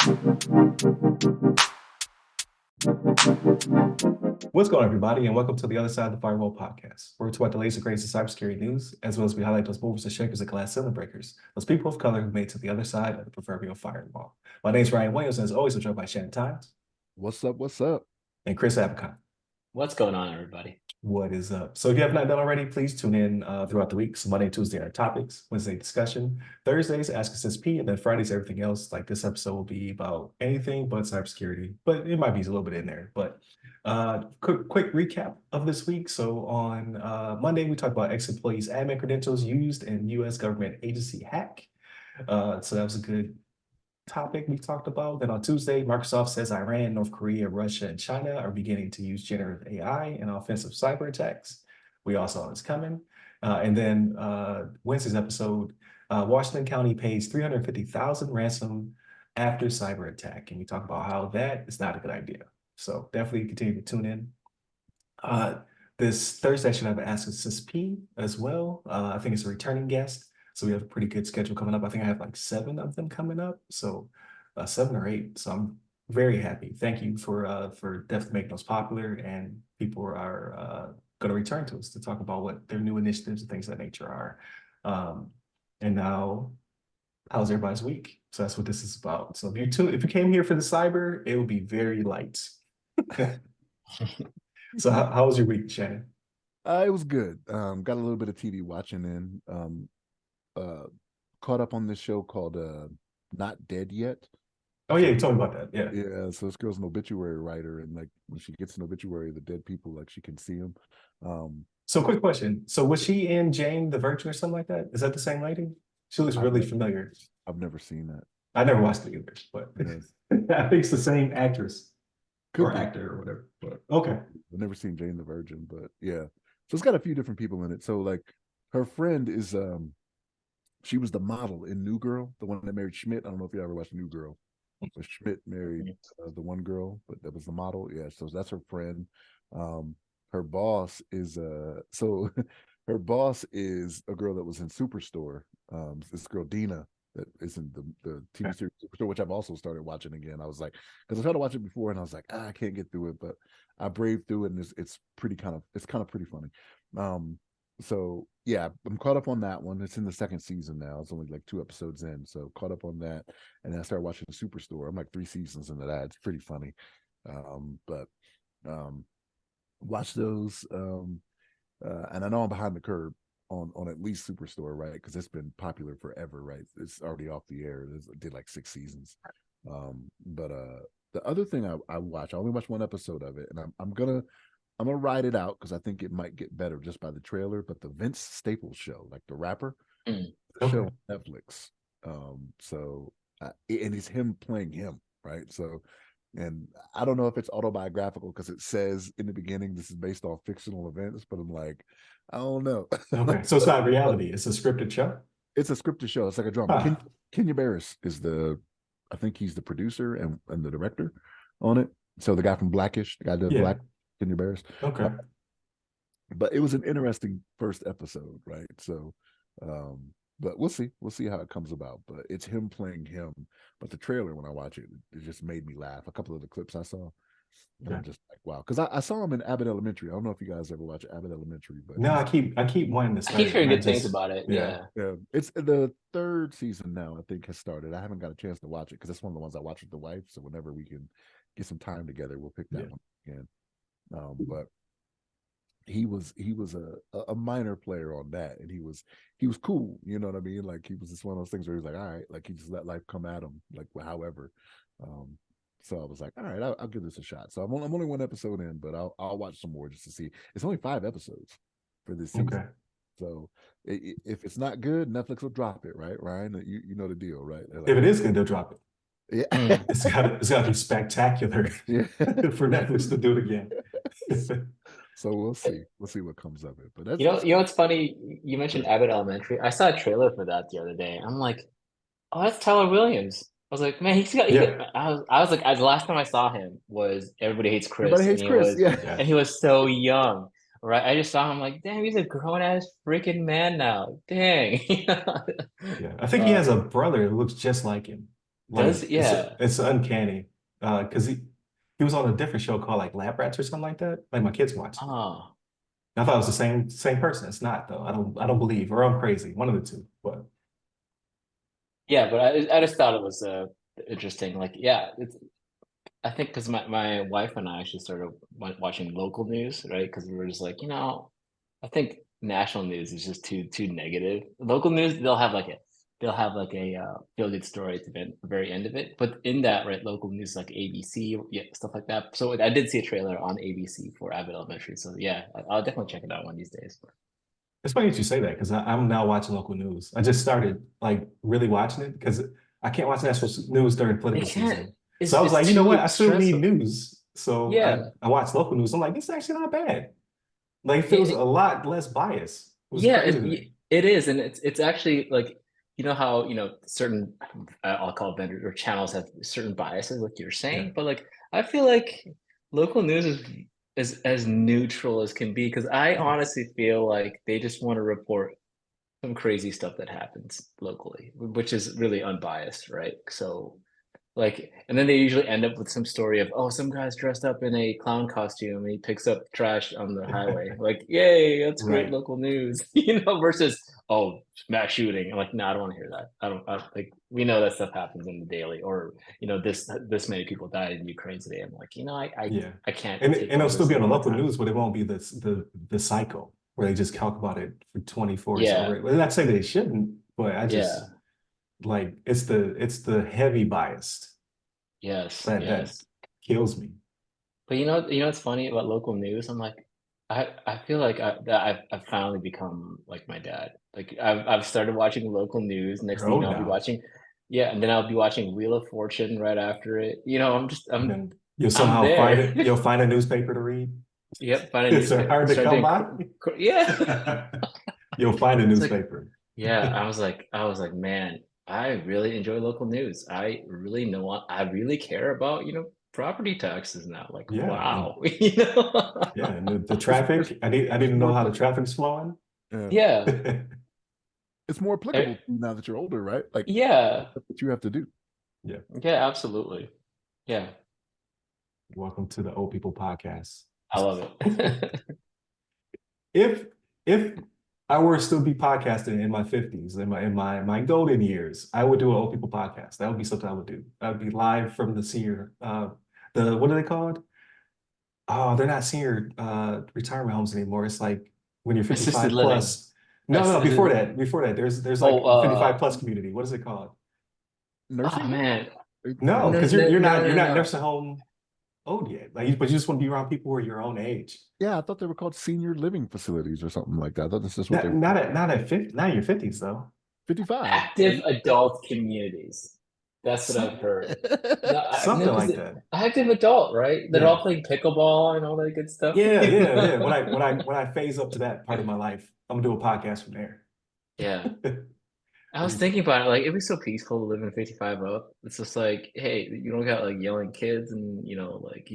What's going on, everybody, and welcome to the Other Side of the Firewall podcast, where we talk about the latest and greatest of cybersecurity news, as well as we highlight those movers and shakers and glass ceiling breakers, those people of color who made it to the other side of the proverbial firewall. My name is Ryan Williams, and as always, I'm joined by Shannon What's up? What's up? and Chris Abicon. What's going on, everybody? What is up? So if you have not done already, please tune in throughout the week. So Monday and Tuesday are topics, Wednesday discussion, Thursdays Ask a CISSP, and then Fridays everything else. Like this episode will be about anything but cybersecurity, but it might be a little bit in there. But quick recap of this week. So on Monday, we talked about ex-employees' admin credentials used in U.S. government agency hack. So that was a good topic we talked about. Then on Tuesday, Microsoft says Iran, North Korea, Russia, and China are beginning to use generative AI in offensive cyber attacks. We all saw this coming. And then Wednesday's episode, Washington County pays $350,000 ransom after cyber attack. And we talk about how that is not a good idea. So definitely continue to tune in. This Thursday, I should have an Ask a CISSP as well. I think it's a returning guest. So we have a pretty good schedule coming up. I think I have like 7 of them coming up. So 7 or 8. So I'm very happy. Thank you for definitely making those popular, and people are going to return to us to talk about what their new initiatives and things of that nature are. And now, how's everybody's week? So that's what this is about. So if you came here for the cyber, it will be very light. So how was your week, Shannon? It was good. Got a little bit of TV watching in. Caught up on this show called Not Dead Yet. Oh yeah, you told me about that. Yeah. Yeah, so this girl's an obituary writer, and like when she gets an obituary of the dead people, like she can see them. So quick question. So was she in Jane the Virgin or something like that? Is that the same lady? She looks really familiar. I've never seen that. I never watched it either, but I think it's the same actress or actor or whatever. But okay. I've never seen Jane the Virgin, but yeah. So it's got a few different people in it. So like her friend is she was the model in New Girl, the one that married Schmidt. I don't know if you ever watched New Girl. But Schmidt married the one girl, but that was the model. Yeah, so that's her friend. Her boss is her boss is a girl that was in Superstore. This girl Dina that is in the TV series Superstore, which I've also started watching again. I was like, because I tried to watch it before and I was like, I can't get through it, but I braved through it, and it's kind of pretty funny. So yeah, I'm caught up on that one. It's in the second season now. It's only like 2 episodes in, so caught up on that. And then I started watching Superstore. I'm like 3 seasons into that. It's pretty funny. But watch those. And I know I'm behind the curve on at least Superstore, right? Because it's been popular forever, right? It's already off the air. It did like 6 seasons. But the other thing I watch, I only watched 1 episode of it, and I'm gonna ride it out because I think it might get better just by the trailer. But the Vince Staples show, like the rapper, show on Netflix. And it's him playing him, right? So, and I don't know if it's autobiographical because it says in the beginning this is based on fictional events, but I'm like, I don't know. Okay, so it's not reality; it's a scripted show. It's a scripted show. It's like a drama. Kenya Barris is I think he's the producer and the director on it. So the guy from Blackish, the guy that Black. Kenya Barris. Okay. But it was an interesting first episode, right? So but we'll see how it comes about. But it's him playing him. But the trailer, when I watch it, it just made me laugh. A couple of the clips I saw, and I'm just like, wow. Because I saw him in Abbott Elementary. I don't know if you guys ever watch Abbott Elementary, but no, I keep wanting to start. I keep hearing good things about it. Yeah. It's the 3rd season now, I think, has started. I haven't got a chance to watch it because it's one of the ones I watch with the wife. So whenever we can get some time together, we'll pick that one again. But he was a minor player on that, and he was cool, you know what I mean? Like he was just one of those things where he was like, all right, like he just let life come at him, like however. So I was like, all right, I'll give this a shot. So I'm only 1 episode in, but I'll watch some more just to see. It's only 5 episodes for this season. Okay. So if it's not good, Netflix will drop it, right, Ryan? You know the deal, right? Like, if it is good, they'll drop it. Yeah, it's gotta be spectacular for Netflix to do it again. So we'll see what comes of it. But that's, you know what's funny? You mentioned Abbott Elementary. I saw a trailer for that the other day. I'm like, oh, that's Tyler Williams. I was like, man, he's got. I was like, the last time I saw him was Everybody Hates Chris. Everybody Hates Chris. And he was so young. Right, I just saw him like, damn, he's a grown ass freaking man now. Dang. I think he has a brother that looks just like him. Like Yeah. it's uncanny. Because he was on a different show called like Lab Rats or something like that. Like my kids watched it. Oh. I thought it was the same person. It's not though. I don't believe, or I'm crazy. One of the two. But Yeah, but I just thought it was interesting. Like, yeah, I think because my wife and I actually started watching local news, right? Because we were just like, I think national news is just too negative. Local news, they'll have like a feel good story at the very end of it. But in that, right, local news like ABC, yeah, stuff like that. So I did see a trailer on ABC for Abbott Elementary. So yeah, I'll definitely check it out one of these days. it's funny that you say that because I'm now watching local news. I just started like really watching it because I can't watch national news during political It can't. season. So I was like, It's you know what? I too still need stressful. news. So Yeah. I watched local news. I'm like, this is actually not bad. Like it feels a It, lot less biased. It was Yeah, crazy to me. it is, and it's actually like how certain I'll call vendors or channels have certain biases, like you're Yeah. saying, but like I feel like local news is as neutral as can be because I Yeah. honestly feel like they just want to report some crazy stuff that happens locally, which is really unbiased, right? So like, and then they usually end up with some story of, oh, some guy's dressed up in a clown costume and he picks up trash on the highway. Like, yay, that's great Right. local news, versus, oh, mass shooting. I'm like, no, I don't want to hear that. I don't like, we know that stuff happens in the daily, or, this many people died in Ukraine today. I'm like, Yeah. I can't And take it'll all still this be on the more local time. news, but it won't be the cycle where they just talk about it for 24 Yeah, over. Well, not saying they shouldn't, but I just yeah, like it's the heavy biased yes, that yes. kills me. But what's funny about local news? I'm like, I feel like I've finally become like my dad. Like I've started watching local news. Next You're thing you old know, I'll be now. watching, yeah, and then I'll be watching Wheel of Fortune right after it. I'm just And then you'll I'm somehow find there. it. You'll find a newspaper to read. Yep, find a It's newspaper. hard to Start come doing, by. yeah. You'll find a It's like, newspaper. yeah. I was like, man, I really enjoy local news. I really know what I really care about. Property taxes now. Like, Yeah, and wow. You know. yeah, and the It's traffic. I need it's to know more how the applicable. traffic's flowing. Yeah, Yeah. it's more applicable Eh, to you now that you're older, right? Like Yeah. that's what you have to do. Yeah. Yeah, absolutely. Yeah. Welcome to the Old People Podcast. I love it. If if I were to still be podcasting in my 50s, in my golden years, I would do an Old People Podcast. That would be something I would do. I would be live from the senior the what are they called? Oh, they're not senior retirement homes anymore. It's like when you're Assisted 55 living. plus. No, before Assisted, that, there's like oh, a 55 plus community. What is it called? oh Nursing home? man. No, No, because no, no, you're no, not no. nursing home old yet. Like, but you just want to be around people who are your own age. Yeah, I thought they were called senior living facilities or something like that. I thought this is what they Not were. not at 50, not in your 50s though. 55. Active adult communities. That's what I've Some, heard. No, no, something because like that. active adult, right? They're Yeah. all playing pickleball and all that good stuff. Yeah. When I phase up to that part of my life, I'm gonna do a podcast from there. Yeah. I was That'd be thinking about it, like it'd be so peaceful to live in 55 up. It's just like, hey, you don't got like yelling kids and like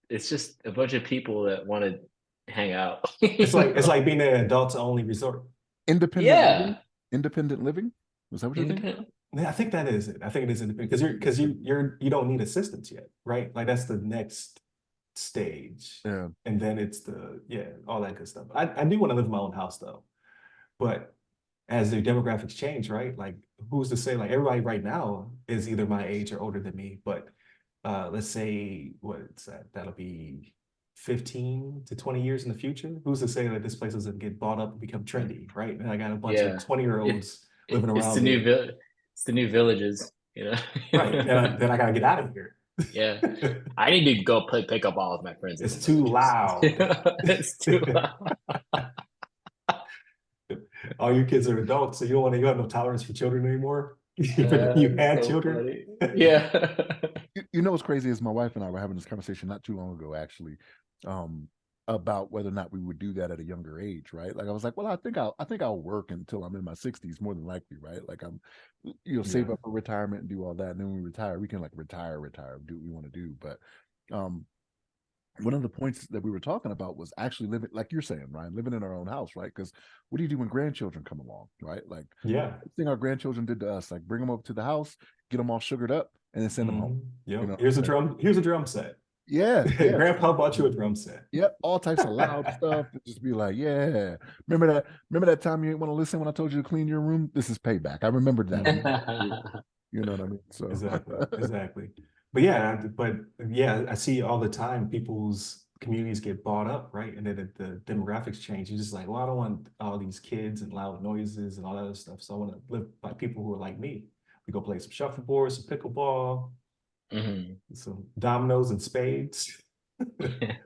it's just a bunch of people that want to hang out. it's like being an adults only resort. Independent living? Yeah. Independent living? Was that what you're thinking of? Independent. Yeah, I think that is it. I think it is independent because you don't need assistance yet, right? Like that's the next stage. Yeah. And then it's all that good stuff. I do want to live in my own house though. But as the demographics change, right? Like who's to say like everybody right now is either my age or older than me, but let's say what's that? That'll be 15 to 20 years in the future. Who's to say that this place doesn't get bought up and become trendy, right? And I got a bunch of Yeah. 20-year-olds living It's the around new me. it's the new villages, you know. Right. Then I gotta get out of here. Yeah. I need to go pick up all of my friends in the It's too villages. loud. It's too loud. All your kids are adults, so you have no tolerance for children anymore. You It's had so children. funny. Yeah. You know what's crazy is my wife and I were having this conversation not too long ago, actually, um, about whether or not we would do that at a younger age, right? Like I was like, well, I think I'll work until I'm in my 60s, more than likely, right? Like I'm, save Yeah. up for retirement and do all that, and then when we retire, we can like retire, do what we want to do. But um, one of the points that we were talking about was actually living, like you're saying, Ryan, living in our own house, right? Because what do you do when grandchildren come along, right? Like Yeah. the thing our grandchildren did to us, like bring them up to the house get them all sugared up, and then send them home. Yep. You know, Here's a drum set. Yeah, yeah. Grandpa bought you a drum set. Yep, all types of loud stuff. Just be like, yeah. Remember that time you didn't want to listen when I told you to clean your room? This is payback. I remembered that. You know what I mean? So Exactly. But yeah, I see all the time people's communities get bought up, right? And then the demographics change. You're just like, well, I don't want all these kids and loud noises and all that other stuff. So I want to live by people who are like me. We go play some shuffleboard, some pickleball, some dominoes and spades.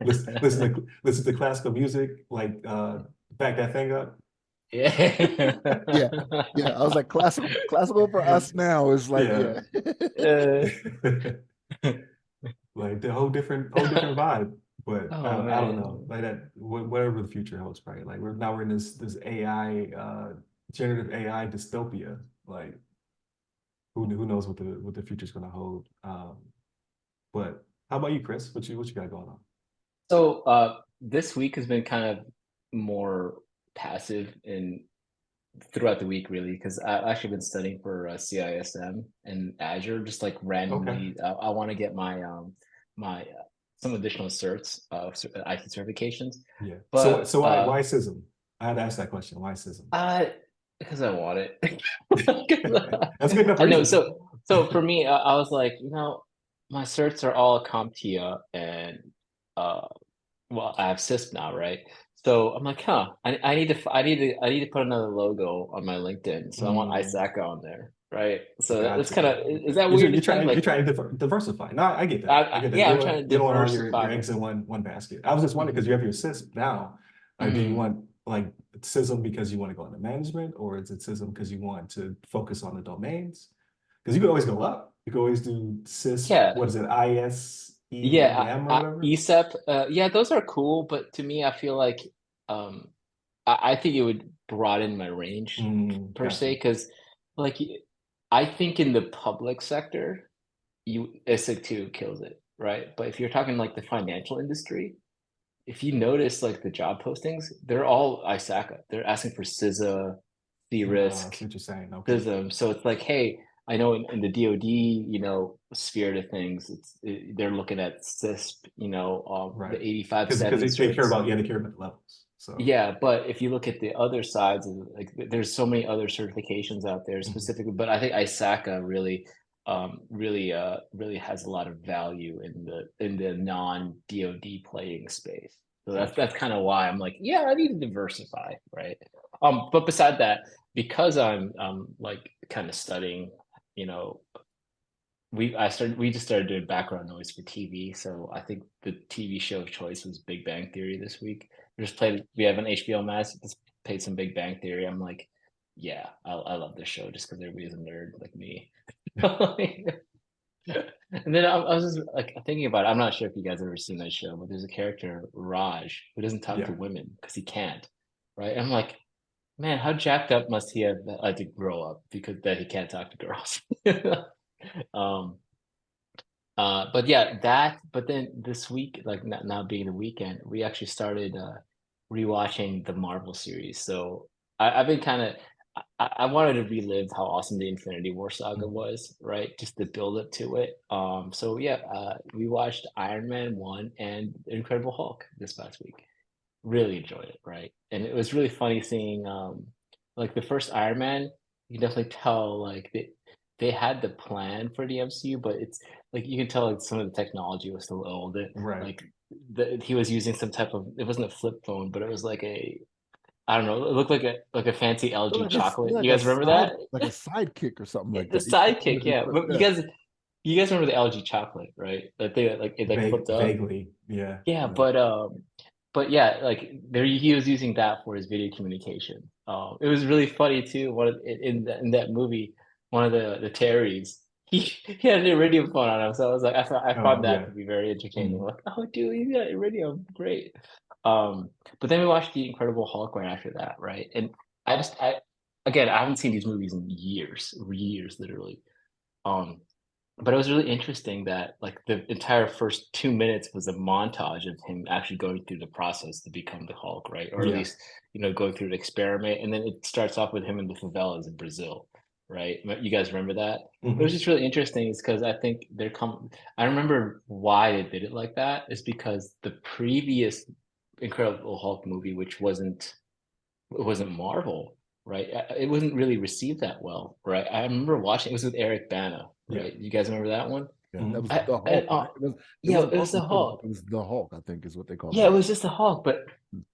listen to classical music, like back that thing up. Yeah. yeah. I was like, classical for us now is like, like the whole different vibe. But I don't know, like that, whatever the future holds, right? Like we're in this AI, generative AI dystopia. Like who knows what the future's going to hold? But how about you, Chris? What you got going on? So this week has been kind of more passive and throughout the week, really, because I've actually been studying for CISM and Azure, just like randomly. Okay. I want to get my my some additional certs, IT certifications. Yeah. But so why CISM? I had to ask that question. Why CISM? Because I want it. That's good enough I know. reason. So for me, I was like, my certs are all CompTIA and well, I have CISSP now, right? So I'm like, I need to put another logo on my LinkedIn. So I want ISACA on there, right? So that's kind of, is that weird? You're trying to diversify. No, I get that. I get that. Yeah, I'm trying to you don't want all diversify. your eggs in one basket. I was just wondering because you have your CISSP now. Do you want like CISM because you want to go into management, or is it CISM because you want to focus on the domains? Because you could always go up. You could always do CISP. Yeah. What is it? ISEM Yeah, or whatever. ESEP. Yeah, those are cool, but to me, I feel like I think it would broaden my range per se, because like I think in the public sector, ISIC 2 kills it, right? But if you're talking like the financial industry, if you notice like the job postings, they're all ISACA. They're asking for CISA, CRISC, what you're saying. Okay. CISM. So it's like, hey, I know in the DoD, spirit of things, they're looking at CISP, Right. the 85, because they care about the levels. So yeah, but if you look at the other sides, like there's so many other certifications out there specifically, but I think ISACA really really has a lot of value in the non-DoD playing space. So that's kind of why I'm like, yeah, I need to diversify, right? But beside that, because I'm like kind of studying, we just started doing background noise for TV. So I think the TV show of choice was Big Bang Theory this week. We have an HBO Max, just played some Big Bang Theory. I'm like, yeah, I love this show just because everybody's a nerd like me. And then I was just like thinking about it. I'm not sure if you guys have ever seen that show, but there's a character, Raj, who doesn't talk to women because he can't, right? And I'm like, man, how jacked up must he have had to grow up because that he can't talk to girls? But yeah, but then this week, like now being the weekend, we actually started rewatching the Marvel series. So I've been kind of I wanted to relive how awesome the Infinity War saga was, right? Just the build up to it. So yeah, we watched Iron Man 1 and Incredible Hulk this past week. Really enjoyed it, right? And it was really funny seeing like the first Iron Man, you can definitely tell like they had the plan for the MCU, but it's like you can tell like some of the technology was still old. right. Like he was using some type of, it wasn't a flip phone, but it was like I don't know, it looked like a fancy LG chocolate. You guys remember that? Like a sidekick or something like The that. sidekick, yeah. But you guys remember the LG chocolate, right? That they like it like flipped up. Vaguely, yeah. Yeah, but yeah, like he was using that for his video communication. It was really funny too. In that movie, one of the Terrys, he had an iridium phone on him. So I was like, I found that to be very entertaining. Like, oh, dude, you got iridium, great. But then we watched The Incredible Hulk right after that, right? And again, I haven't seen these movies in years, literally. But it was really interesting that like the entire first 2 minutes was a montage of him actually going through the process to become the Hulk, right? Or at least, going through the experiment. And then it starts off with him in the favelas in Brazil. right? You guys remember that? It was Mhm. just really interesting is because I think I remember why they did it like that is because the previous Incredible Hulk movie, which it wasn't Marvel, right? It wasn't really received that well, right? I remember watching, it was with Eric Bana, Yeah. right? You guys remember that one? Yeah, that Mhm. was the And, Hulk, right? It yeah, wasn't it was called the Incredible Hulk. Hulk. It was the Hulk, I think, is what they called Yeah, it it. was just the Hulk, but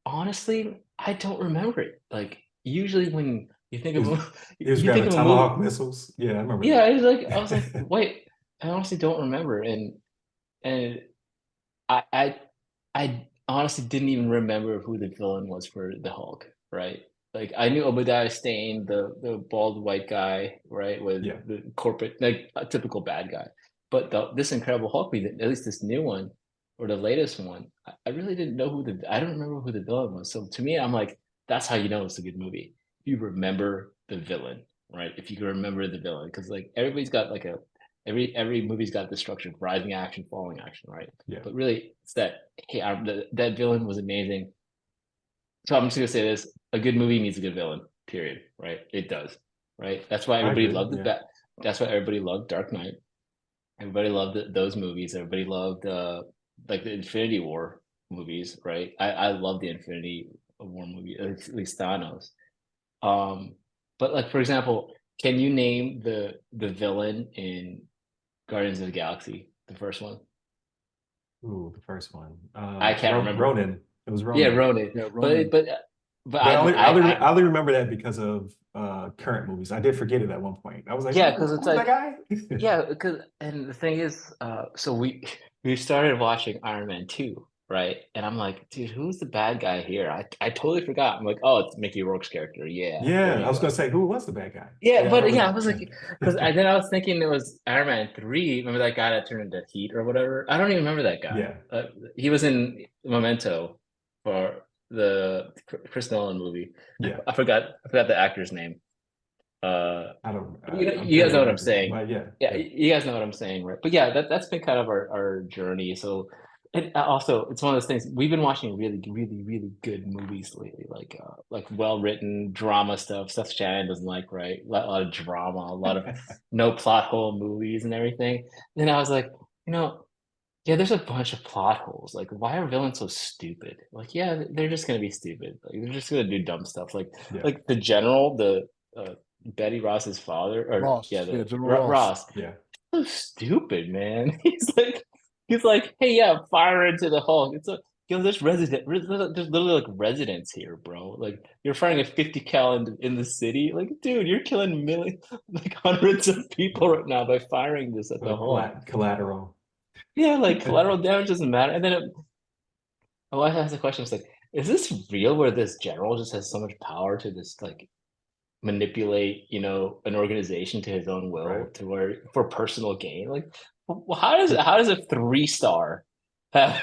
honestly, I don't remember it. Like usually when you think He of was, he was you think grabbing of a movie, tomahawk missiles. Yeah, I remember yeah, I was like, that. wait, I honestly don't remember, and I I honestly didn't even remember who the villain was for the Hulk, right? Like I knew Obadiah Stane, the bald white guy, right, with Yeah. the corporate, like a typical bad guy. But this Incredible Hulk, at least this new one or the latest one, I really didn't know I don't remember who the villain was. So to me, I'm like, that's how you know it's a good movie. You remember the villain, right? If you can remember the villain, because like everybody's got like every movie's got the structure of rising action, falling action, right? Yeah. But really, it's that hey, that villain was amazing. So I'm just gonna say this: a good movie needs a good villain. Period. Right? It does. Right? That's why I everybody agree. loved it. Yeah. That's why everybody loved Dark Knight. Everybody loved those movies. Everybody loved like the Infinity War movies. Right? I love the Infinity War movie, at least Thanos. Um, but like for example, can you name the villain in Guardians of the Galaxy, the first one? Ooh, the first one. I can't remember. Ronan. It was Yeah, Ronan. Ronan. Yeah, But Ronan. but but But I I only remember that because of current movies. I did forget it at one point. I was like, yeah, because it's who's that like guy? yeah, because and the thing is, so we started watching Iron Man 2, right? And I'm like, dude, who's the bad guy here? I totally forgot. I'm like, oh, it's Mickey Rourke's character. Yeah, there Yeah, I you was gonna go. say who was the bad guy? Yeah, Yeah, I but remember yeah, I was like, because that. then I was thinking it was Iron Man 3. Remember that guy that turned into Heat or whatever? I don't even remember that guy. Yeah, He was in Memento for the Chris Nolan movie. yeah. I forgot the actor's name. I don't. But I'm you sure guys you'll know what I'm remember. saying. But yeah, Yeah, yeah. you guys know what I'm saying, right? But yeah, that's been kind of our journey. So, and also it's one of those things we've been watching really good movies lately, like well written drama stuff Shannon doesn't like, right? A lot of drama, a lot of no plot hole movies and everything. Then I was like, you know, yeah, there's a bunch of plot holes. Like, why are villains so stupid? Like, yeah, they're just gonna be stupid. Like, they're just gonna do dumb stuff. Yeah, Like the general, the Betty Ross's father, or Ross. yeah, Yeah, the General Ross. Ross. yeah. So stupid, man. He's like, hey, yeah, fire into the Hulk. It's a there's literally like residents here, bro. Like you're firing a 50 cal in the city. Like, dude, you're killing millions, like hundreds of people right now by firing this at the Hulk. Collateral. Yeah, like collateral damage doesn't matter. And then my wife asked the question, it's like, is this real where this general just has so much power to just like manipulate, an organization to his own Right. will to where for personal gain? Like, how does a 3-star have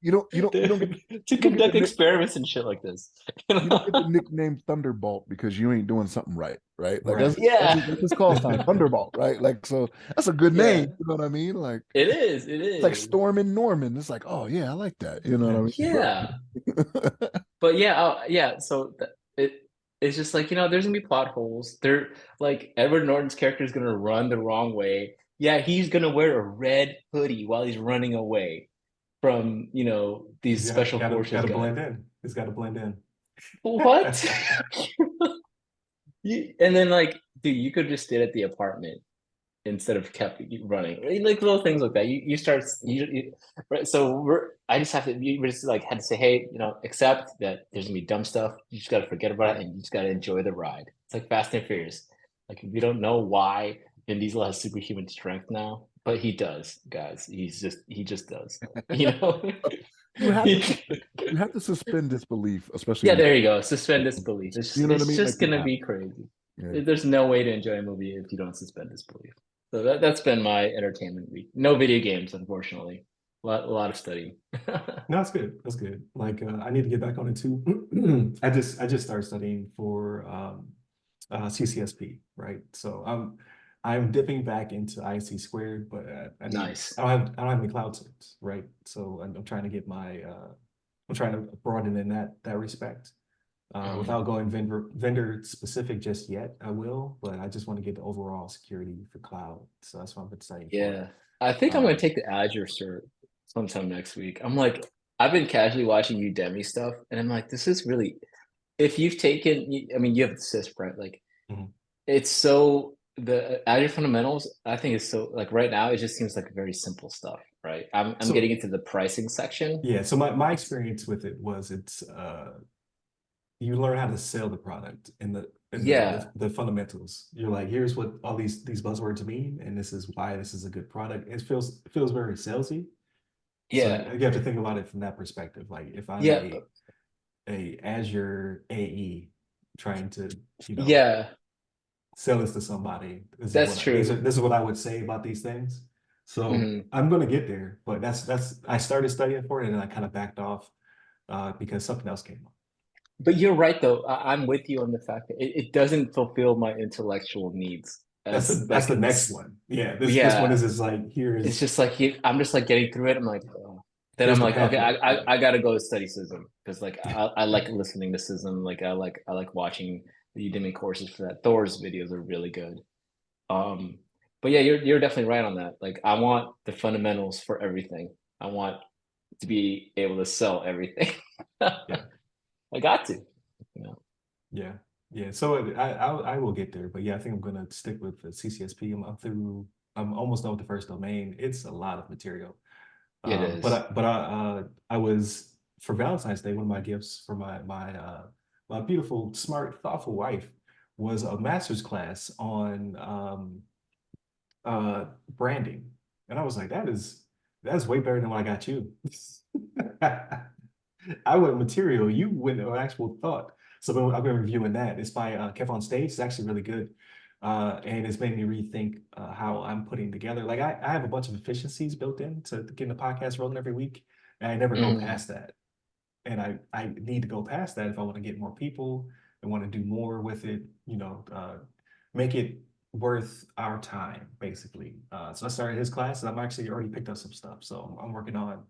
You don't get to you don't get the conduct nick experiments and shit like this? you don't get the nickname Thunderbolt because you ain't doing something right, right? Like Right. Yeah, that's his call sign, Thunderbolt, right? Like so that's a good yeah, name, you know what I mean? Like it is. It it's like is. Stormin' Norman. It's like, oh yeah, I like that. You know what Yeah. I mean? But yeah, yeah. So it's just like there's gonna be plot holes. There, like Edward Norton's character is gonna run the wrong way. Yeah, he's gonna wear a red hoodie while he's running away from these He's got special gotta forces gotta guys. blend in. He's got to blend in. What? And then like, dude, you could just stay at the apartment instead of kept running. Like little things like that. You start right. So I just have to we just like had to say, hey, accept that there's gonna be dumb stuff. You just gotta forget about it Right. and you just gotta enjoy the ride. It's like Fast and Furious. Like we don't know why Vin Diesel has superhuman strength now, but he does, guys. He just does. you have to He- you have to suspend disbelief, especially yeah, in there you go. Suspend disbelief. you know what I It's mean? Like just you gonna have be crazy. yeah. There's no way to enjoy a movie if you don't suspend disbelief. So that's been my entertainment week. No video games, unfortunately. A lot of studying. No, that's good. That's good. Like I need to get back on it too. I just started studying for CCSP, right? So I'm dipping back into IC squared, but Nice. I don't have any cloud certs, right? So I'm trying to get my I'm trying to broaden in that respect. Without going vendor specific just yet, I will, but I just want to get the overall security for cloud. So that's what I've been studying Yeah, for. I think I'm gonna take the Azure cert sometime next week. I'm like, I've been casually watching Udemy stuff, and I'm like, this is really. If you've taken, I mean, you have the CISSP, right? Like, Mhm. it's so the Azure fundamentals. I think is so like right now, it just seems like very simple stuff, right? I'm getting So into the pricing section. yeah, so my experience with it was it's you learn how to sell the product and Yeah, the fundamentals. You're like, here's what all these buzzwords mean, and this is why this is a good product. It feels very salesy. So yeah, you have to think about it from that perspective. Like if I'm yeah, a Azure AE trying to, you know, yeah. sell this to somebody, That's true. this is what I would say about these things. So Mhm. I'm gonna get there, but that's I started studying for it and then I kind of backed off because something else came up. But you're right, though. I'm with you on the fact that it doesn't fulfill my intellectual needs as That's like the next one. Yeah, this one yeah. is just like It's here's just like I'm just like getting through it. I'm like, oh. Then I'm here's the like, okay, pamphlet. Yeah. I gotta go study SISM because like I like listening to SISM. Like I like watching the Udemy courses for that. Thor's videos are really good. Um, but yeah, you're definitely right on that. Like I want the fundamentals for everything. I want to be able to sell everything. Yeah. I got to, you know. Yeah, yeah. So I will get there, but yeah, I think I'm gonna stick with the CCSP. I'm through. I'm almost done with the first domain. It's a lot of material. It is. I was for Valentine's Day. One of my gifts for my beautiful, smart, thoughtful wife was a master's class on branding, and I was like, that's way better than what I got you. I went material, you went an actual thought. So I've been reviewing that. It's by Kev on Stage. It's actually really good. And it's made me rethink how I'm putting together. Like I have a bunch of efficiencies built in to getting the podcast rolling every week. And I never go Mhm. past that. And I need to go past that if I want to get more people and want to do more with it, make it worth our time, basically. So I started his class and I'm actually already picked up some stuff. So I'm working on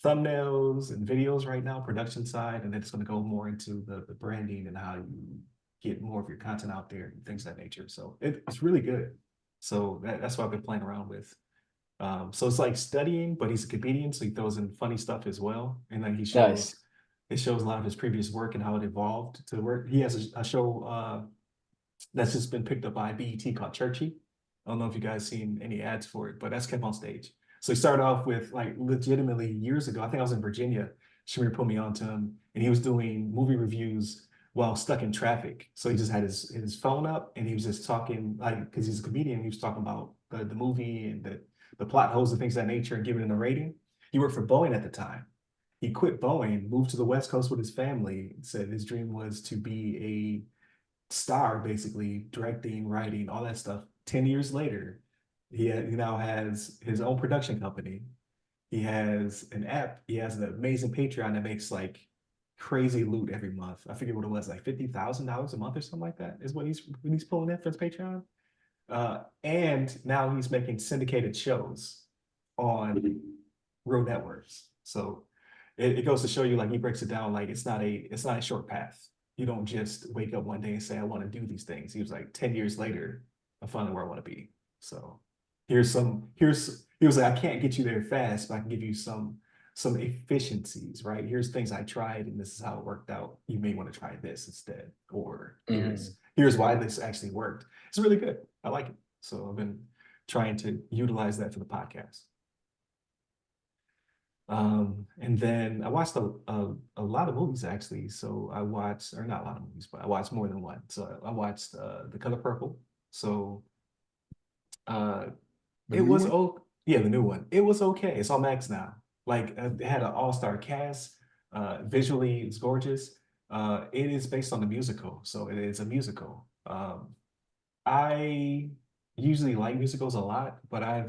thumbnails and videos right now, production side, and then it's going to go more into the branding and how you get more of your content out there and things of that nature. So it's really good. So that's what I've been playing around with. So it's like studying, but he's a comedian, so he throws in funny stuff as well. And then Nice. it shows a lot of his previous work and how it evolved to work. He has a show that's just been picked up by BET called Churchy. I don't know if you guys seen any ads for it, but that's kept on stage. So he started off with like legitimately years ago. I think I was in Virginia. Shamir put me on to him, and he was doing movie reviews while stuck in traffic. So he just had his phone up, and he was just talking like because he's a comedian. He was talking about the movie and the plot holes and things of that nature, and giving it a rating. He worked for Boeing at the time. He quit Boeing, moved to the West Coast with his family. Said his dream was to be star, basically directing, writing, all that stuff. 10 years later, he now has his own production company. He has an app. He has an amazing Patreon that makes like crazy loot every month. I forget what it was, like $50,000 a month or something like that is what he's pulling in for his Patreon. And now he's making syndicated shows on real networks. So it goes to show you, like he breaks it down, like it's not a short path. You don't just wake up one day and say, I want to do these things. He was like 10 years later, I'm finding where I want to be. So he was like, I can't get you there fast, but I can give you some efficiencies, right? Here's things I tried and this is how it worked out. You may want to try this instead. Or Mhm. here's why this actually worked. It's really good. I like it. So I've been trying to utilize that for the podcast. And then I watched a lot of movies actually. So I watched, or not a lot of movies, but I watched more than one. So I watched The Color Purple. So uh, The it new was one? yeah, the new one. It was okay. It's on Max now. Like it had an all-star cast. Visually, it's gorgeous. It is based on the musical, so it is a musical. I usually like musicals a lot, but I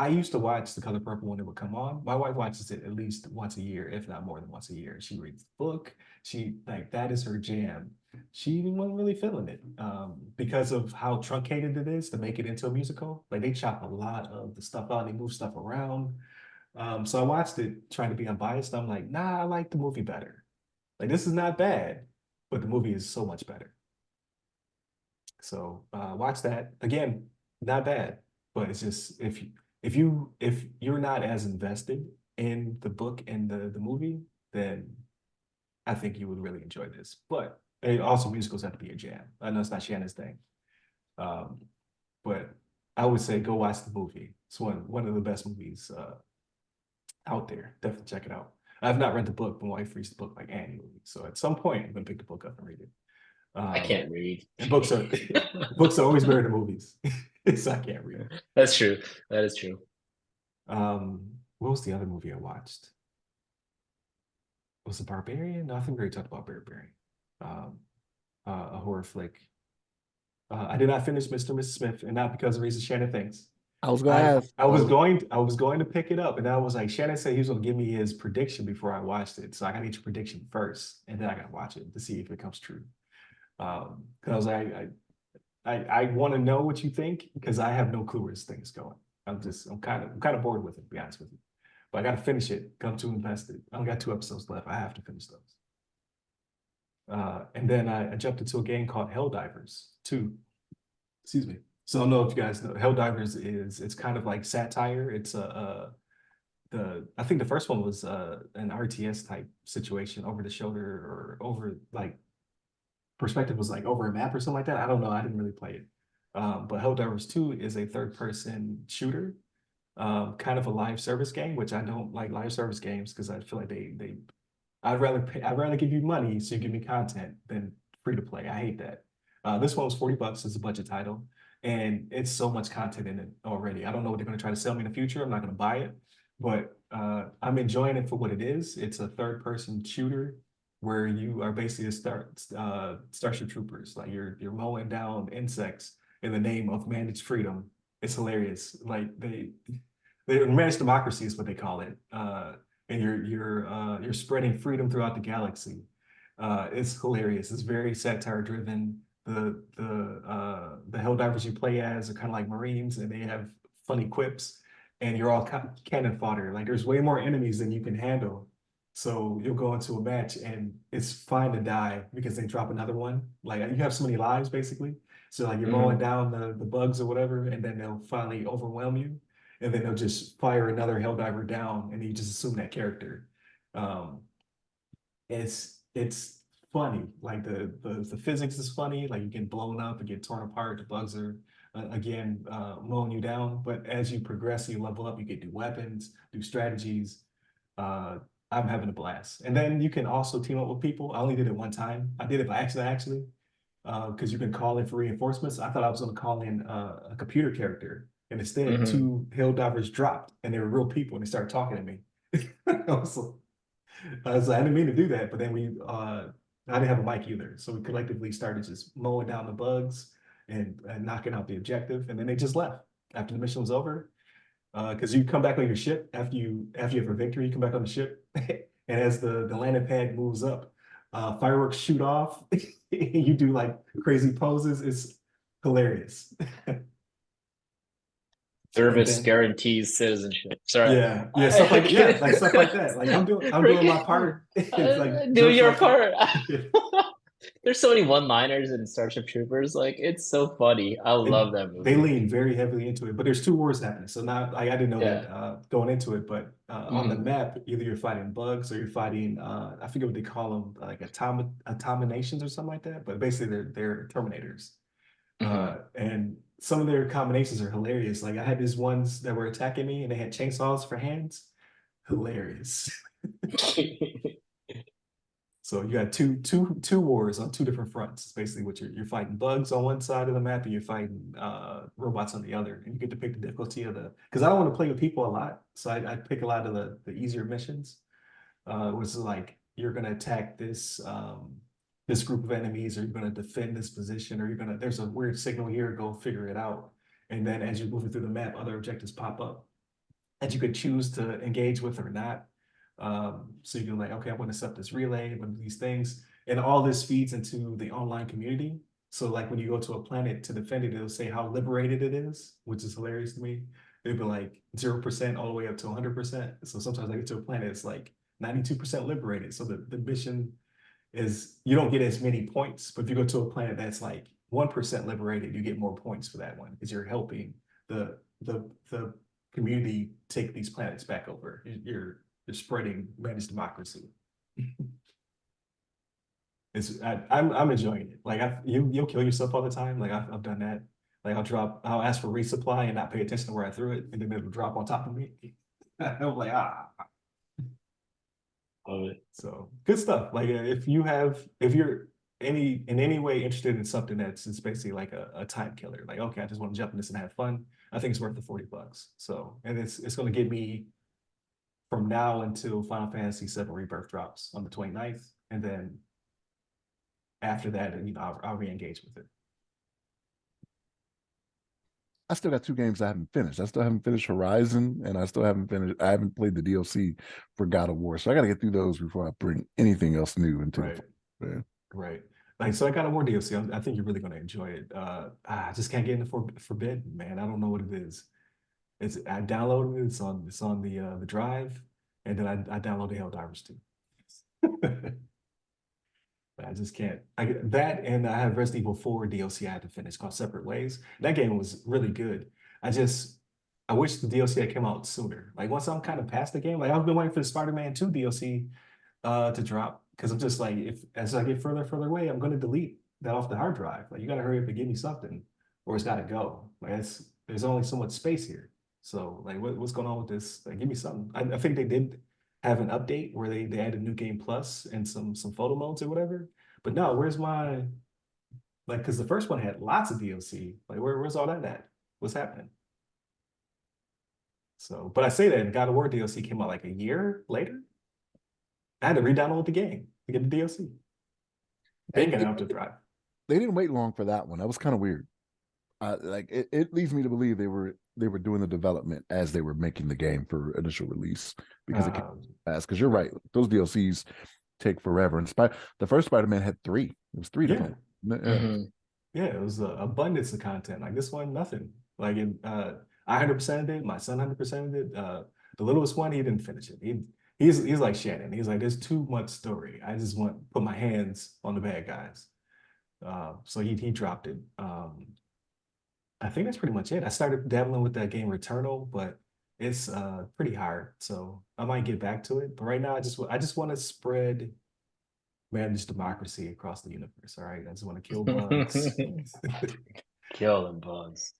used to watch The Color Purple when it would come on. My wife watches it at least once a year, if not more than once a year. She reads the book. She like that is her jam. She wasn't really feeling it because of how truncated it is to make it into a musical. Like they chop a lot of the stuff out, they move stuff around. So I watched it trying to be unbiased. I'm like, nah, I like the movie better. Like this is not bad, but the movie is so much better. So watch that again. Not bad, but it's just if you're not as invested in the book and the movie, then I think you would really enjoy this. But also musicals have to be a jam. I know it's not Shannon's thing, um, but I would say go watch the movie. It's one of the best movies out there. Definitely check it out. I've not read the book, but my wife reads the book like annually. So at some point, I'm gonna pick the book up and read it. I can't read. And books are books are always better than movies. So I can't read. That's true. That is true. What was the other movie I watched? Was it Barbarian? No, I think we already talked about Barbarian. Um, a horror flick. I did not finish Mr. and Mrs. Smith, and not because of reasons Shannon thinks. I was gonna ask. I was going to pick it up, and I was like, Shannon said he was gonna give me his prediction before I watched it. So I gotta get your prediction first, and then I gotta watch it to see if it comes true. Because I was like, I want to know what you think because I have no clue where this thing is going. I'm kind of bored with it, to be honest with you. But I got to finish it. I'm too invested. I only got 2 episodes left. I have to finish those. And then I jumped into a game called Helldivers 2. Excuse me. So I don't know if you guys know. Helldivers it's kind of like satire. It's I think the first one was an RTS type situation, over the shoulder or over like perspective was like over a map or something like that. I don't know. I didn't really play it. But Helldivers 2 is a third-person shooter, kind of a live service game, which I don't like live service games because I feel like I'd rather give you money so you give me content than free to play. I hate that. This one was $40. It's a budget title, and it's so much content in it already. I don't know what they're going to try to sell me in the future. I'm not going to buy it, but I'm enjoying it for what it is. It's a third-person shooter where you are basically Starship Troopers. Like you're mowing down insects in the name of managed freedom. It's hilarious. Like they managed democracy is what they call it. And you're spreading freedom throughout the galaxy. It's hilarious. It's very satire driven. The Helldivers you play as are kind of like Marines, and they have funny quips, and you're all cannon fodder. Like there's way more enemies than you can handle. So you'll go into a match and it's fine to die because they drop another one. Like you have so many lives basically. So like you're mowing down the bugs or whatever, and then they'll finally overwhelm you. And then they'll just fire another Helldiver down and you just assume that character. Um, it's funny. Like the physics is funny. Like you get blown up and get torn apart. The bugs are again mowing you down. But as you progress, you level up. You get new weapons, new strategies. I'm having a blast. And then you can also team up with people. I only did it one time. I did it by accident actually, because you can call in for reinforcements. I thought I was going to call in a computer character, and instead 2 Helldivers dropped, and they were real people, and they started talking to me. I didn't mean to do that, but then I didn't have a mic either, so we collectively started just mowing down the bugs and knocking out the objective, and then they just left after the mission was over. Because you come back on your ship after you have a victory, you come back on the ship, and as the landing pad moves up, fireworks shoot off. You do like crazy poses. It's hilarious. Service guarantees citizenship. Sorry. Yeah, stuff like stuff like that. Like I'm doing my part. It's like do your like part. There's so many one-liners in Starship Troopers. Like it's so funny. I love that movie. They lean very heavily into it, but there's 2 wars happening. So now I didn't know Yeah. that going into it, but on the map, either you're fighting bugs or you're fighting I forget what they call them, like automations or something like that. But basically they're Terminators. And some of their combinations are hilarious. Like I had these ones that were attacking me and they had chainsaws for hands. Hilarious. So you got two wars on 2 different fronts. It's basically what you're fighting bugs on one side of the map and you're fighting robots on the other. And you get to pick the difficulty of because I don't want to play with people a lot. So I pick a lot of the easier missions. Which is like you're gonna attack this group of enemies, or you're gonna defend this position, or there's a weird signal here, go figure it out. And then as you're moving through the map, other objectives pop up that you could choose to engage with or not. So you can like, okay, I want to set up this relay, one of these things. And all this feeds into the online community. So like when you go to a planet to defend it, it'll say how liberated it is, which is hilarious to me. It'll be like 0% all the way up to 100%. So sometimes I get to a planet, it's like 92% liberated. So the mission is you don't get as many points, but if you go to a planet that's like 1% liberated, you get more points for that one because you're helping the community take these planets back over. You're spreading managed democracy. I'm enjoying it. Like you'll kill yourself all the time. Like I've done that. Like I'll ask for resupply and not pay attention to where I threw it, and then it'll drop on top of me. I'm like, Love it. So good stuff. Like if you're in any way interested in something that's it's basically like a time killer, like okay, I just want to jump in this and have fun. I think it's worth the $40. So and it's going to get me from now until Final Fantasy VII Rebirth drops on the 29th, and then after that, I'll re-engage with it. I still got 2 games I haven't finished. I still haven't finished Horizon, and I haven't played the DLC for God of War. So I got to get through those before I bring anything else new into Right. the Right. Like, so I got a more DLC. I think you're really going to enjoy it. I just can't get into Forbidden, man. I don't know what it is. I downloaded it. It's on the drive, and then I downloaded Helldivers 2. I just can't. That and I have Resident Evil 4 DLC I had to finish called Separate Ways. That game was really good. I wish the DLC had come out sooner. Like once I'm kind of past the game, like I've been waiting for the Spider-Man 2 DLC to drop because I'm just like as I get further and further away, I'm going to delete that off the hard drive. Like you got to hurry up and give me something, or it's got to go. Like there's only so much space here. So like what's going on with this? Like give me something. I think they did have an update where they added New Game Plus and some photo modes or whatever. But no, where's my like because the first one had lots of DLC. Like where's all that at? What's happening? So, but I say that God of War DLC came out like a year later. I had to re-download the game to get the DLC. They get out to drive. They didn't wait long for that one. That was kind of weird. Like it leads me to believe they were doing the development as they were making the game for initial release because it came fast. Because you're right, those DLCs take forever. And the first Spider-Man had 3. It was 3 different. Yeah, it was abundance of content. Like this one, nothing. Like I 100%ed it. My son 100%ed it. The littlest one, he didn't finish it. He's like Shannon. He's like, there's too much story. I just want to put my hands on the bad guys. So he dropped it. I think that's pretty much it. I started dabbling with that game Returnal, but it's pretty hard. So I might get back to it. But right now, I just want to spread managed democracy across the universe. All right, I just want to kill bugs. Kill the bugs.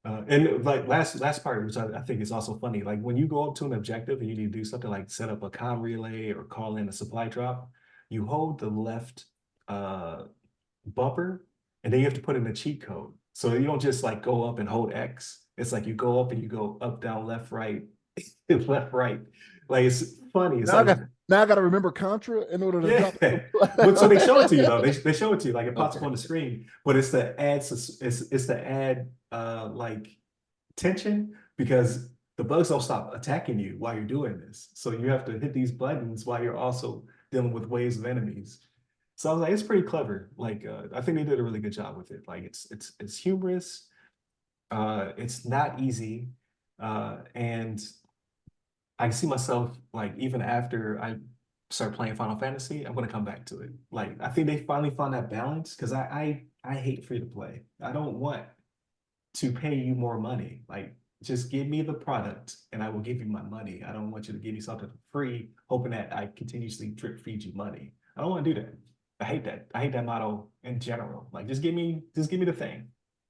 And like last part, which I think is also funny, like when you go up to an objective and you need to do something like set up a comm relay or call in a supply drop, you hold the left bumper and then you have to put in a cheat code. So you don't just like go up and hold X. It's like you go up and you go up, down, left, right, left, right. Like it's funny. It's now I got to remember Contra in order to drop it. But so they show it to you though. They show it to you like it pops up on the screen, but it's the add like tension because the bugs don't stop attacking you while you're doing this. So you have to hit these buttons while you're also dealing with waves of enemies. So I was like, it's pretty clever. Like I think they did a really good job with it. Like it's humorous. It's not easy, and I can see myself like even after I start playing Final Fantasy, I'm gonna come back to it. Like I think they finally found that balance because I hate free to play. I don't want to pay you more money. Like just give me the product and I will give you my money. I don't want you to give me something for free, hoping that I continuously drip feed you money. I don't want to do that. I hate that. I hate that model in general. Like just give me the thing.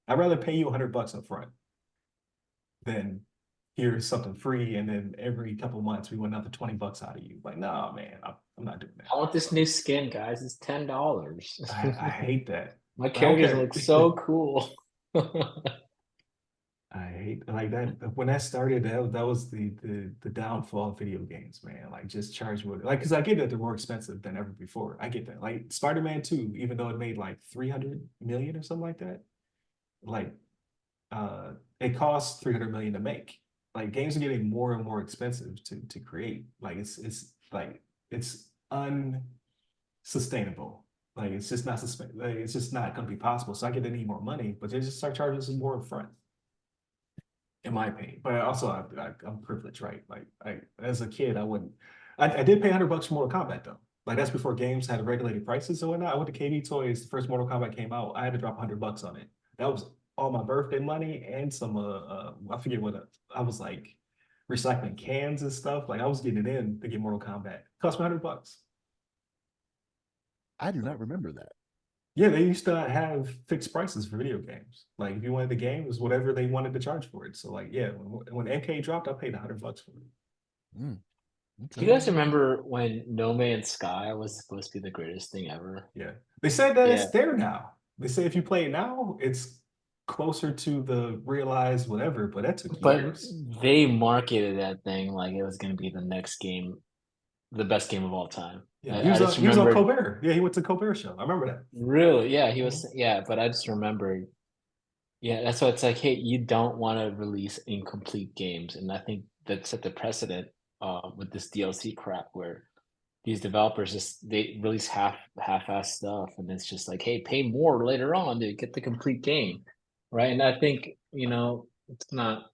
I'd rather pay you $100 up front than here's something free and then every couple of months we want another $20 out of you. Like, no, man, I'm not doing that. I want this new skin, guys. It's $10. I hate that. My characters look so cool. I hate like that when that started. That was the downfall of video games, man. Like just charge what like because I get that they're more expensive than ever before. I get that. Like Spider-Man 2, even though it made like 300 million or something like that, like it costs 300 million to make. Like games are getting more and more expensive to create. Like it's like it's unsustainable. Like it's just not like, it's just not going to be possible. So I get they need more money, but they just start charging us more up front. In my opinion, but I'm privileged, right? Like as a kid, I wouldn't. I did pay $100 for Mortal Kombat though. Like that's before games had regulated prices and whatnot. I went to KD Toys, the first Mortal Kombat came out. I had to drop $100 on it. That was all my birthday money and some I forget what I was like recycling cans and stuff. Like I was getting it in to get Mortal Kombat. Cost me $100. I do not remember that. Yeah, they used to have fixed prices for video games. Like if you wanted the game, it was whatever they wanted to charge for it. So like, yeah, when MK dropped, I paid $100 for it. Mm, Do okay. you guys remember when No Man's Sky was supposed to be the greatest thing ever? Yeah, they said that Yeah, it's there now. They say if you play it now, it's closer to the realized whatever. But that took but years. they marketed that thing like it was going to be the next game, the best game of all time. Yeah, I just he was on remembered, Colbert. Yeah, he went to Colbert show. I remember that. really, yeah, he Mhm. was, yeah, but I just remembered, yeah, that's why it's like, hey, you don't want to release incomplete games, and I think that set the precedent with this DLC crap where these developers just they release half-ass stuff, and it's just like, hey, pay more later on to get the complete game, right? And I think it's not,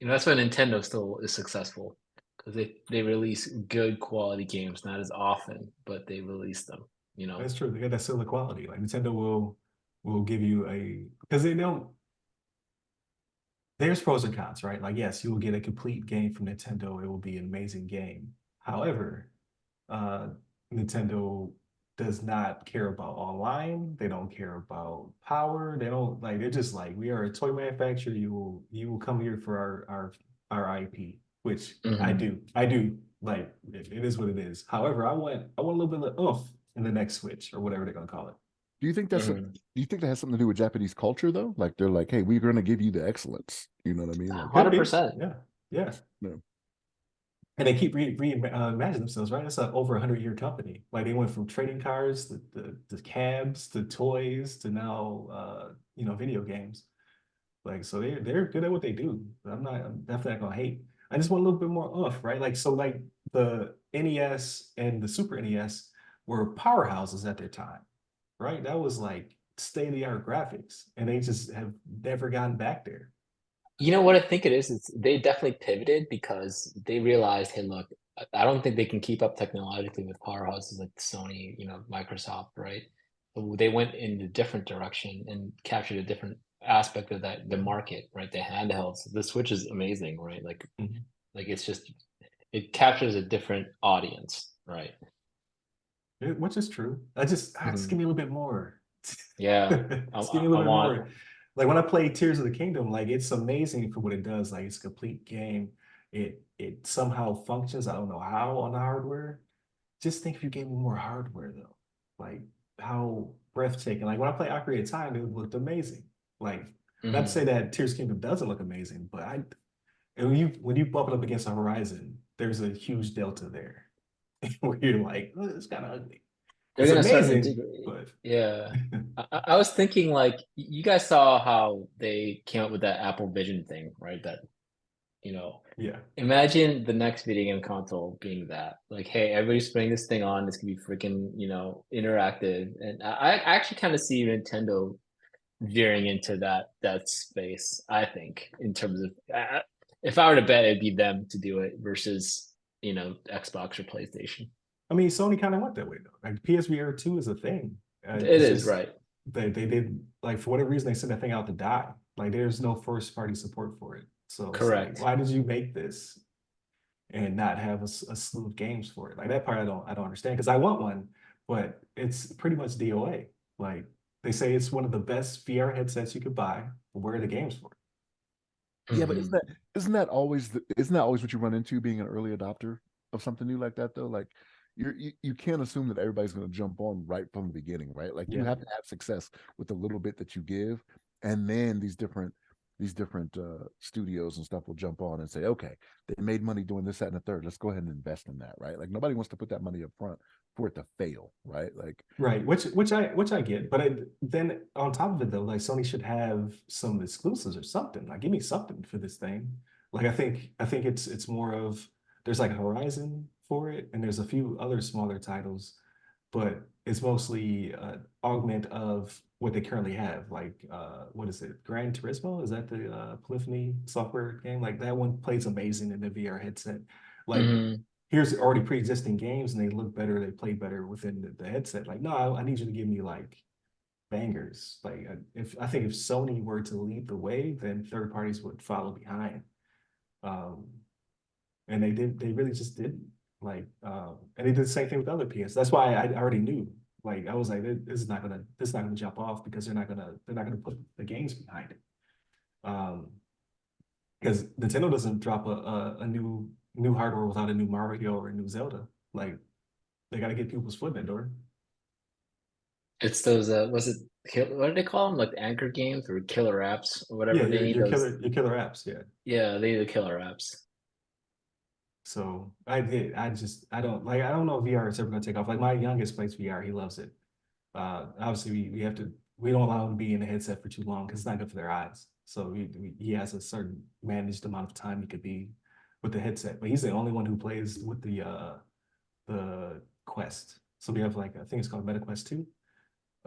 that's why Nintendo still is successful because they release good quality games, not as often, but they release them. You know. That's true. They got that silver quality. Like Nintendo will give you a because they don't. There's pros and cons, right? Like yes, you will get a complete game from Nintendo. It will be an amazing game. However, uh, Nintendo does not care about online. They don't care about power. They don't like. They're just like we are a toy manufacturer. You will come here for our IP, which I Mhm. do. I do like. It is what it is. However, I want a little bit of oomph in the next Switch or whatever they're gonna call it. Do you think Mhm. do you think that has something to do with Japanese culture though? Like they're like, hey, we're going to give you the excellence. You know what I mean? Like, Could be. 100%. Yeah. Yeah. no. And they keep reimagining themselves, right? It's an over 100-year company. Like they went from trading cards to the cabs to toys to now video games. Like so they're good at what they do. I'm definitely not gonna hate. I just want a little bit more oomph, right? Like so like the NES and the Super NES were powerhouses at their time, right? That was like state-of-the-art graphics, and they just have never gotten back there. You know what I think it is? It's they definitely pivoted because they realized, hey, look, I don't think they can keep up technologically with powerhouses like Sony, Microsoft, right? So they went in a different direction and captured a different aspect of the market, right? The handhelds. The Switch is amazing, right? Mhm. Like it's just it captures a different audience, right? Which is true. Just give Mhm. me a little bit more. Yeah, Just give me a little I bit want. more. Like when I play Tears of the Kingdom, like it's amazing for what it does. Like it's a complete game. It somehow functions. I don't know how on the hardware. Just think if you gave me more hardware though. Like how breathtaking. Like when I play Ocarina of Time, it looked amazing. Like not to say Mhm. that Tears of the Kingdom doesn't look amazing, but and when you bump it up against a Horizon, there's a huge delta there. Where you're like, oh, it's kind of ugly. They're It's gonna start amazing, integrating. but Yeah, I was thinking like you guys saw how they came up with that Apple Vision thing, right? That you know, yeah, imagine the next video game console being that. Like, hey, everybody's putting this thing on. It's gonna be freaking, interactive. And I actually kind of see Nintendo veering into that space. I think in terms of if I were to bet, it'd be them to do it versus Xbox or PlayStation. I mean, Sony kind of went that way though. Like PSVR 2 is a thing. It It's is just right. they did like for whatever reason they sent that thing out to die. Like there's no first party support for it. So it's like, Correct. why did you make this and not have a slew of games for it? Like that part I don't understand because I want one, but it's pretty much DOA. Like they say it's one of the best VR headsets you could buy, but where are the games for it? Yeah, but Mhm. isn't that always what you run into being an early adopter of something new like that though? Like you can't assume that everybody's going to jump on right from the beginning, right? Like you Yeah. have to have success with the little bit that you give, and then these different studios and stuff will jump on and say, okay, they made money doing this, that, and the third. Let's go ahead and invest in that, right? Like nobody wants to put that money up front for it to fail, right? Like Right, which I get, but then on top of it though, like Sony should have some exclusives or something. Like, give me something for this thing. Like, I think it's more of there's like a Horizon for it, and there's a few other smaller titles, but it's mostly augment of what they currently have. Like, what is it? Gran Turismo? Is that the Polyphony software game? Like that one plays amazing in the VR headset. Like Mhm. here's already pre-existing games and they look better, they play better within the headset. Like, no, I need you to give me like bangers. Like, I think if Sony were to lead the way, then third parties would follow behind. And they really just didn't. Like, and they did the same thing with other PS. That's why I already knew. Like, I was like, this is not gonna jump off because they're not gonna put the games behind it. Because Nintendo doesn't drop a new hardware without a new Mario or a new Zelda. Like, they got to get people's foot in the door. It's those was it what do they call them, like the anchor games or killer apps or whatever? Yeah, They need your those. killer apps. Yeah. Yeah, they need the killer apps. So I don't like, I don't know if VR is ever gonna take off. Like, my youngest plays VR, he loves it. Obviously we have to, we don't allow him to be in the headset for too long because it's not good for their eyes. So he has a certain managed amount of time he could be with the headset. But he's the only one who plays with the Quest. So we have, like, I think it's called MetaQuest 2.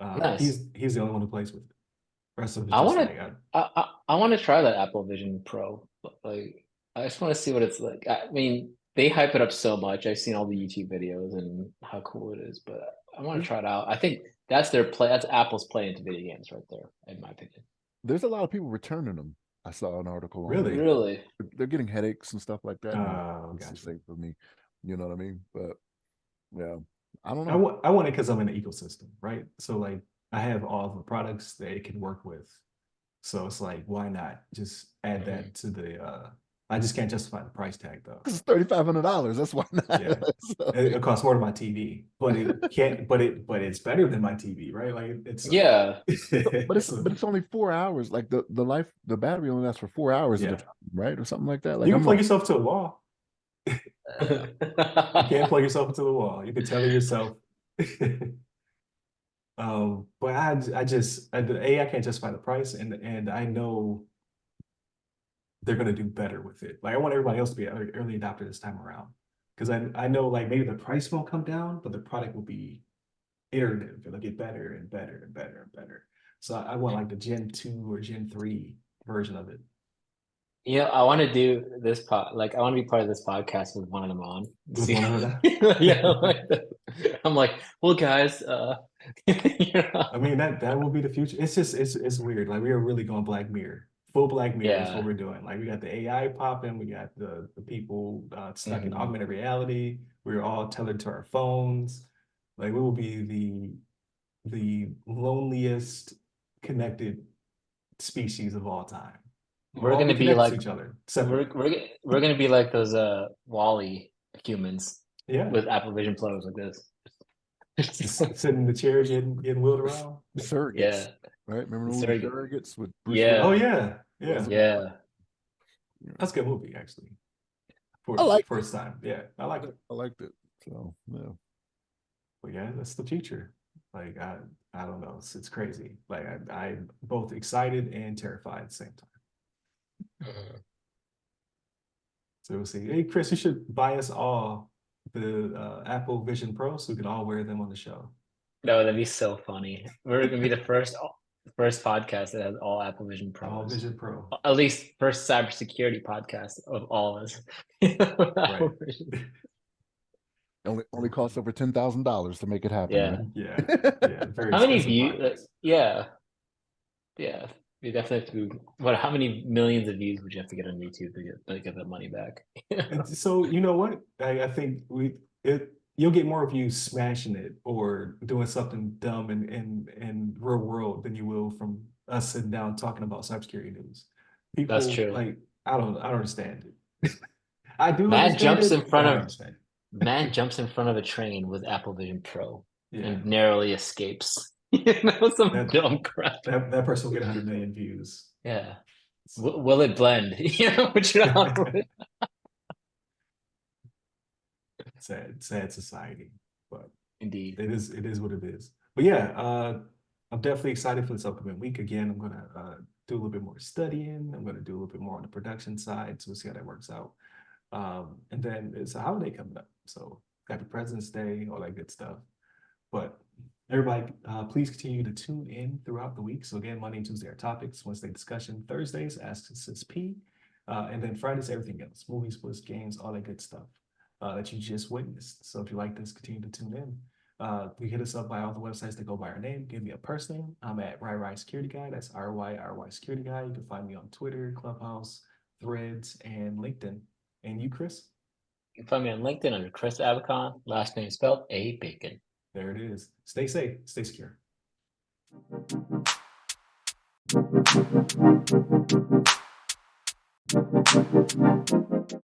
Nice. He's the only one who plays with it. The rest of it is I just want like, to I want to try that Apple Vision Pro. Like I just want to see what it's like. I mean, they hype it up so much. I've seen all the YouTube videos and how cool it is, but I want to try it out. I think that's their play. That's Apple's play into video games right there, in my opinion. There's a lot of people returning them. I saw an article on really? it. Really? They're getting headaches and stuff like that. And it's the Gotcha. same for me. You know what I mean? But yeah, I don't I know. want it because I'm in the ecosystem, right? So, like, I have all the products that it can work with. So it's like, why not just add that to the I just can't justify the price tag though. It's $3,500. That's why not. Yeah. So, It costs more than my TV, but it can't, but it's better than my TV, right? Like, it's Yeah. but it's only 4 hours. Like the battery only lasts for 4 hours at a yeah. time, right? Or something like that. Like You can I'm plug like, yourself to a wall. You can't plug yourself into the wall. You can tell it yourself. But the I can't justify the price, and I know they're gonna do better with it. Like, I want everybody else to be an early adopter this time around, because I know, like, maybe the price won't come down, but the product will be iterative. It'll get better and better and better and better. So I want, like, the Gen 2 or Gen 3 version of it. Yeah, I want to do this like I want to be part of this podcast with one of them on. With See, one of them. yeah, I'm like, well, guys, I mean, that will be the future. It's just it's weird. Like, we are really going Black Mirror. Full Black Mirror is what yeah, we're doing. Like, we got the AI popping, we got the people stuck in augmented reality. We're all tethered to our phones. Like, we will be the loneliest connected species of all time. We'll we're all be gonna be connected to like each other, separate. we're gonna be like those Wally humans Yeah. with Apple Vision Pros like this. Just sitting in the chair getting wheeled around. surrogates, Yeah, right? Remember the the movie surrogate. Surrogates with Bruce Yeah. Oh Willis? yeah. Yeah. Yeah, That's a good movie, actually. I liked For it. its time. Yeah, I like it. I liked it. So yeah. But yeah, that's the future. Like, I don't know. It's crazy. Like, I'm both excited and terrified at the same time. So we'll see. Hey, Chris, you should buy us all the Apple Vision Pro so we can all wear them on the show. no, that'd be so funny. We're gonna be the first podcast that has all Apple Vision All Pros. Vision Pro. At least first cybersecurity podcast of all of us. Right. Only costs over $10,000 to make it happen, Yeah. right? Yeah. Yeah. Very How many expensive views? podcast. Yeah, yeah. You definitely have to. What? How many millions of views would you have to get on YouTube to get that money back? And so, you know what? I think you'll get more of you smashing it or doing something dumb in real world than you will from us sitting down talking about cybersecurity news. That's People, true. like, I don't understand it. I do Man understand jumps in it, but front I don't of understand man jumps in front of a train with Apple Vision Pro it. Yeah. and narrowly escapes. Some That dumb crap. that person will get 100 million views. Yeah. So, Will it blend? Which sad society, but indeed. it is what it is. But yeah, I'm definitely excited for this upcoming week. Again, I'm gonna do a little bit more studying. I'm gonna do a little bit more on the production side, so we'll see how that works out. And then it's a holiday coming up, so happy President's Day, all that good stuff. But everybody, please continue to tune in throughout the week. So again, Monday and Tuesday are topics, Wednesday discussion, Thursdays Ask CISSP, and then Fridays everything else, movies, books, games, all that good stuff. that you just witnessed. So if you like this, continue to tune in. You hit us up by all the websites that go by our name. Give me a first name. I'm at RyRy Security Guy. That's RYRY Security Guy. You can find me on Twitter, Clubhouse, Threads, and LinkedIn. And you, Chris? You can find me on LinkedIn under Chris Abacon. Last name spelled A Bacon. There it is. Stay safe. Stay secure.